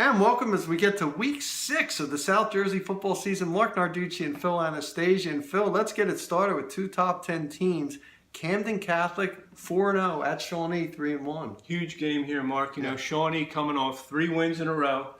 And welcome as we get to week 6 of the South Jersey football season. Marc Narducci and Phil Anastasia. And Phil, let's get it started with two top 10 teams. Camden Catholic 4-0 at Shawnee 3-1. Huge game here, Mark. You know, Shawnee coming off 3 wins in a row.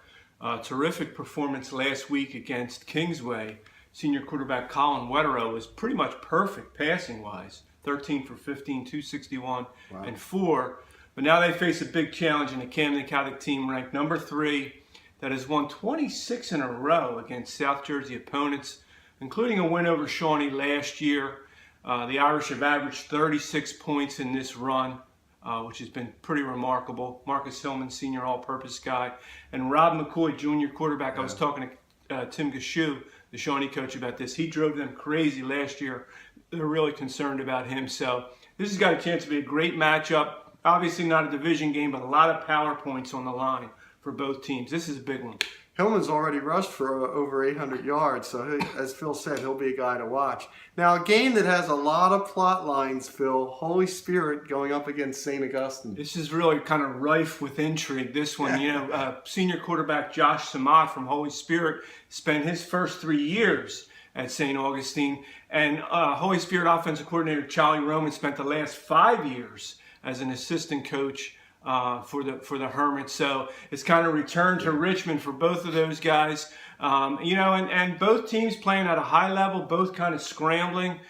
Terrific performance last week against Kingsway. Senior quarterback Colin Wetterow was pretty much perfect passing-wise. 13 for 15, 261, and 4. But now they face a big challenge in the Camden Catholic team ranked number 3 that has won 26 in a row against South Jersey opponents, including a win over Shawnee last year. The Irish have averaged 36 points in this run, which has been pretty remarkable. Marcus Hillman, senior all-purpose guy, and Rob McCoy, junior quarterback. I was talking to Tim Gashu, the Shawnee coach, about this. He drove them crazy last year. They're really concerned about him. So this has got a chance to be a great matchup. Obviously not a division game, but a lot of power points on the line for both teams. This is a big one. Hillman's already rushed for over 800 yards, so as Phil said, he'll be a guy to watch. Now, a game that has a lot of plot lines, Phil, Holy Spirit going up against St. Augustine. This is really kind of rife with intrigue, this one. You know, senior quarterback Josh Samad from Holy Spirit spent his first 3 years at St. Augustine, and Holy Spirit offensive coordinator Charlie Roman spent the last 5 years as an assistant coach for the Hermits. So it's kind of return to Richmond for both of those guys. You know, and both teams playing at a high level, both kind of scrambling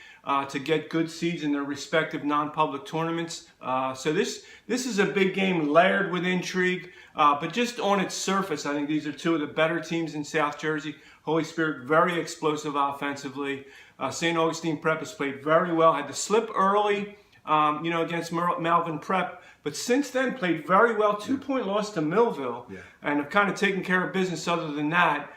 to get good seeds in their respective non-public tournaments. So this is a big game layered with intrigue, but just on its surface, I think these are two of the better teams in South Jersey. Holy Spirit, very explosive offensively. St. Augustine Prep has played very well, had to slip early, you know, against Malvern Prep, but since then played very well. 2-point loss to Millville, and have kind of taken care of business other than that.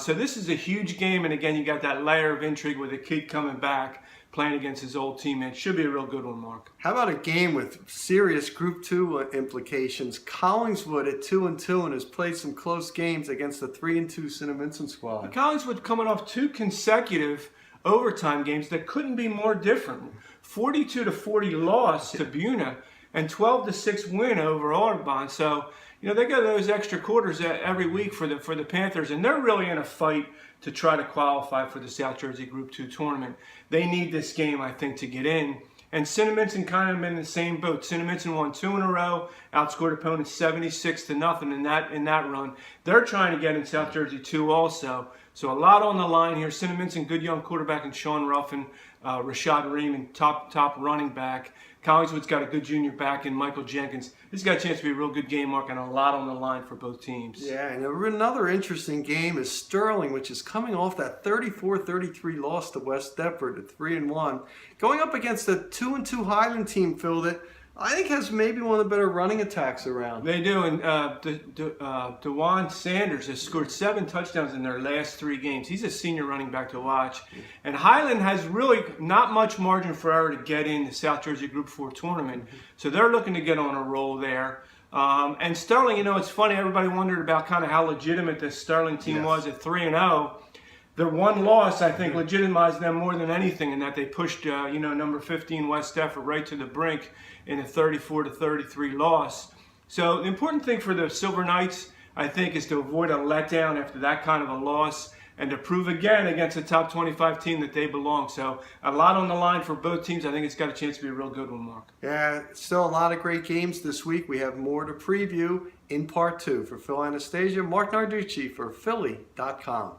So this is a huge game, and again, you got that layer of intrigue with a kid coming back, playing against his old teammate. Should be a real good one, Mark. How about a game with serious Group 2 implications? Collingswood at 2-2 and has played some close games against the 3-2 St. Vincent squad. Collingswood coming off 2 consecutive overtime games that couldn't be more different. 42-40 loss to Buna and 12-6 win over Audubon. So, you know, they got those extra quarters every week for the Panthers, and they're really in a fight to try to qualify for the South Jersey Group 2 tournament. They need this game, I think, to get in. And St. Vincent kind of in the same boat. St. Vincent won 2 in a row, outscored opponents 76-0 in that run. They're trying to get in South Jersey 2 also. So a lot on the line here. St. Vincent, good young quarterback, and Sean Ruffin, Rashad Ream, top running back. Collingswood's got a good junior back in Michael Jenkins. This has got a chance to be a real good game, Mark, and a lot on the line for both teams. Yeah, and another interesting game is Sterling, which is coming off that 34-33 loss to West Deptford at 3-1, going up against a 2-2 Highland team, Phil, that I think has maybe one of the better running attacks around. They do, and DeJuan Sanders has scored 7 touchdowns in their last 3 games. He's a senior running back to watch. And Highland has really not much margin for error to get in the South Jersey Group 4 tournament. So they're looking to get on a roll there. And Sterling, you know, it's funny, everybody wondered about kind of how legitimate this Sterling team was at 3-0. Their one loss, I think, legitimized them more than anything in that they pushed, you know, number 15 West Deptford right to the brink in a 34-33 loss. So the important thing for the Silver Knights, I think, is to avoid a letdown after that kind of a loss and to prove again against a top 25 team that they belong. So a lot on the line for both teams. I think it's got a chance to be a real good one, Mark. Yeah, still a lot of great games this week. We have more to preview in part 2. For Phil Anastasia, Marc Narducci for Philly.com.